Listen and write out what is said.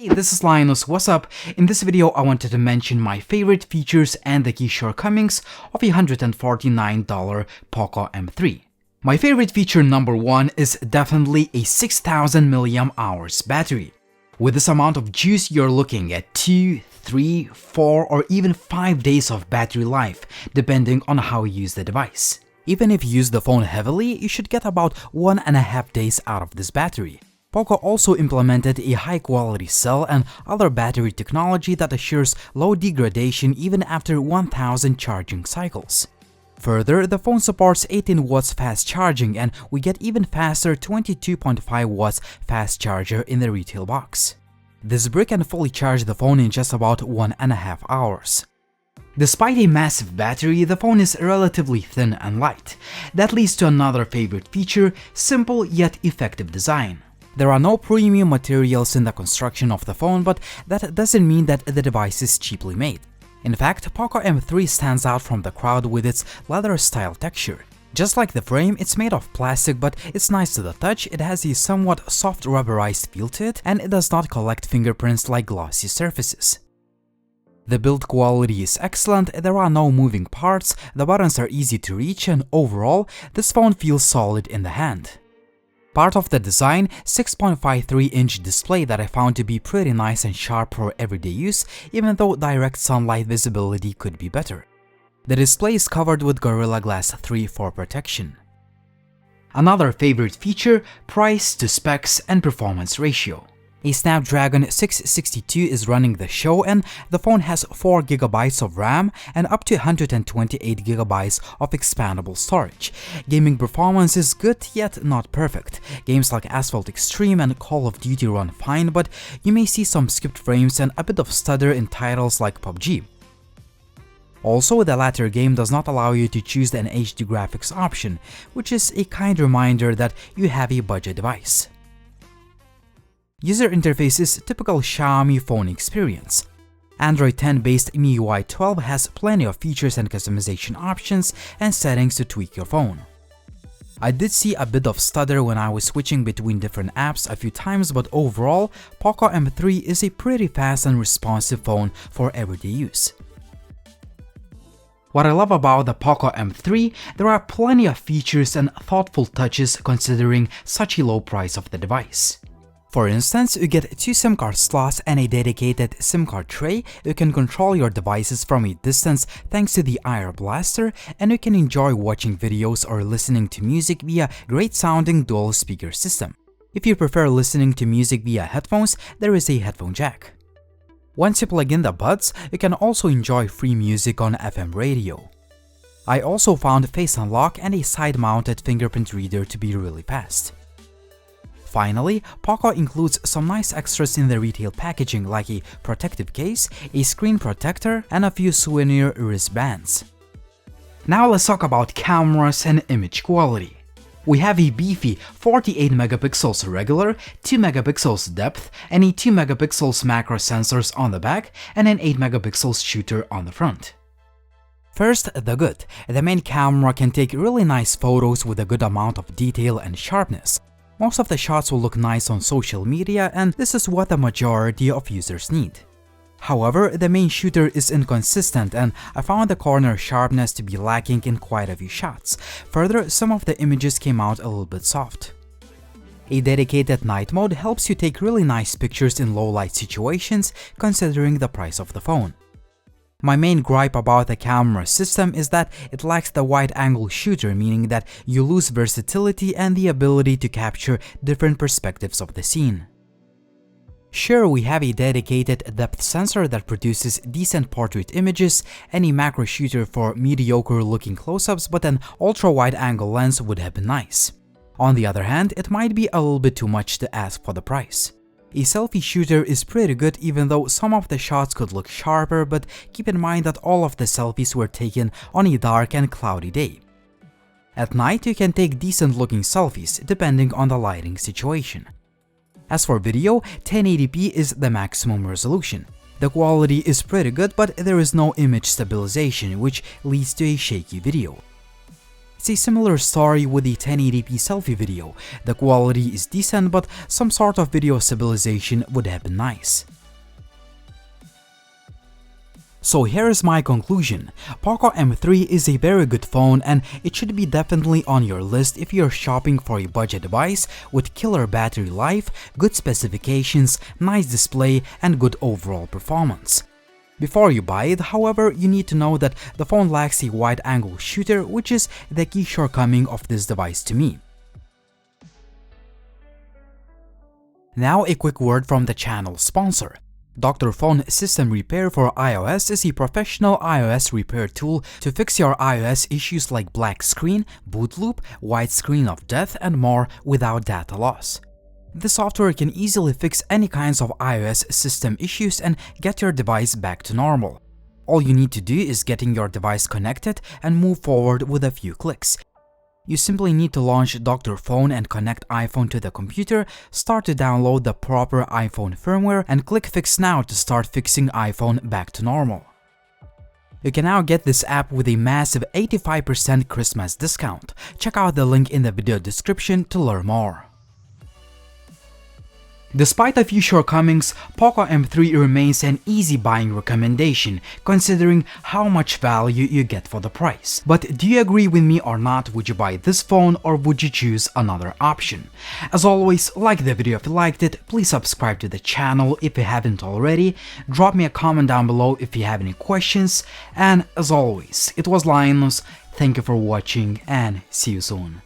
Hey, this is Linus, what's up? In this video I wanted to mention my favorite features and the key shortcomings of a $149 Poco M3. My favorite feature number one is definitely a 6000 mAh battery. With this amount of juice you're looking at 2, 3, 4 or even 5 days of battery life, depending on how you use the device. Even if you use the phone heavily, you should get about 1.5 days out of this battery. Poco also implemented a high-quality cell and other battery technology that assures low degradation even after 1000 charging cycles. Further, the phone supports 18 watts fast charging, and we get even faster 22.5 watts fast charger in the retail box. This brick can fully charge the phone in just about 1.5 hours. Despite a massive battery, the phone is relatively thin and light. That leads to another favorite feature: simple yet effective design. There are no premium materials in the construction of the phone, but that doesn't mean that the device is cheaply made. In fact, Poco M3 stands out from the crowd with its leather-style texture. Just like the frame, it's made of plastic, but it's nice to the touch. It has a somewhat soft rubberized feel to it, and it does not collect fingerprints like glossy surfaces. The build quality is excellent, there are no moving parts, the buttons are easy to reach, and overall, this phone feels solid in the hand. Part of the design, 6.53-inch display that I found to be pretty nice and sharp for everyday use, even though direct sunlight visibility could be better. The display is covered with Gorilla Glass 3 for protection. Another favorite feature: price to specs and performance ratio. A Snapdragon 662 is running the show, and the phone has 4GB of RAM and up to 128GB of expandable storage. Gaming performance is good, yet not perfect. Games like Asphalt Extreme and Call of Duty run fine, but you may see some skipped frames and a bit of stutter in titles like PUBG. Also, the latter game does not allow you to choose an HD graphics option, which is a kind reminder that you have a budget device. User interface is typical Xiaomi phone experience. Android 10 based MIUI 12 has plenty of features and customization options and settings to tweak your phone. I did see a bit of stutter when I was switching between different apps a few times, but overall, Poco M3 is a pretty fast and responsive phone for everyday use. What I love about the Poco M3, there are plenty of features and thoughtful touches considering such a low price of the device. For instance, you get 2 SIM card slots and a dedicated SIM card tray. You can control your devices from a distance thanks to the IR blaster, and you can enjoy watching videos or listening to music via great sounding dual speaker system. If you prefer listening to music via headphones, there is a headphone jack. Once you plug in the buds, you can also enjoy free music on FM radio. I also found Face Unlock and a side-mounted fingerprint reader to be really fast. Finally, Poco includes some nice extras in the retail packaging, like a protective case, a screen protector, and a few souvenir wristbands. Now let's talk about cameras and image quality. We have a beefy 48 megapixels regular, 2 megapixels depth, and a 2 megapixels macro sensors on the back, and an 8 megapixels shooter on the front. First, the good. The main camera can take really nice photos with a good amount of detail and sharpness. Most of the shots will look nice on social media, and this is what the majority of users need. However, the main shooter is inconsistent, and I found the corner sharpness to be lacking in quite a few shots. Further, some of the images came out a little bit soft. A dedicated night mode helps you take really nice pictures in low light situations, considering the price of the phone. My main gripe about the camera system is that it lacks the wide-angle shooter, meaning that you lose versatility and the ability to capture different perspectives of the scene. Sure, we have a dedicated depth sensor that produces decent portrait images and a macro shooter for mediocre-looking close-ups, but an ultra-wide-angle lens would have been nice. On the other hand, it might be a little bit too much to ask for the price. A selfie shooter is pretty good, even though some of the shots could look sharper, but keep in mind that all of the selfies were taken on a dark and cloudy day. At night, you can take decent looking selfies, depending on the lighting situation. As for video, 1080p is the maximum resolution. The quality is pretty good, but there is no image stabilization, which leads to a shaky video. It's a similar story with the 1080p selfie video. The quality is decent, but some sort of video stabilization would have been nice. So here is my conclusion. Poco M3 is a very good phone and it should be definitely on your list if you're shopping for a budget device with killer battery life, good specifications, nice display, and good overall performance. Before you buy it, however, you need to know that the phone lacks a wide-angle shooter, which is the key shortcoming of this device to me. Now a quick word from the channel sponsor. Dr.Fone System Repair for iOS is a professional iOS repair tool to fix your iOS issues like black screen, boot loop, white screen of death, and more without data loss. This software can easily fix any kinds of iOS system issues and get your device back to normal. All you need to do is getting your device connected and move forward with a few clicks. You simply need to launch Dr.Fone and connect iPhone to the computer, start to download the proper iPhone firmware, and click Fix Now to start fixing iPhone back to normal. You can now get this app with a massive 85% Christmas discount. Check out the link in the video description to learn more. Despite a few shortcomings, Poco M3 remains an easy buying recommendation considering how much value you get for the price. But do you agree with me or not? Would you buy this phone or would you choose another option? As always, like the video if you liked it, please subscribe to the channel if you haven't already, drop me a comment down below if you have any questions, and as always, it was Linus, thank you for watching and see you soon.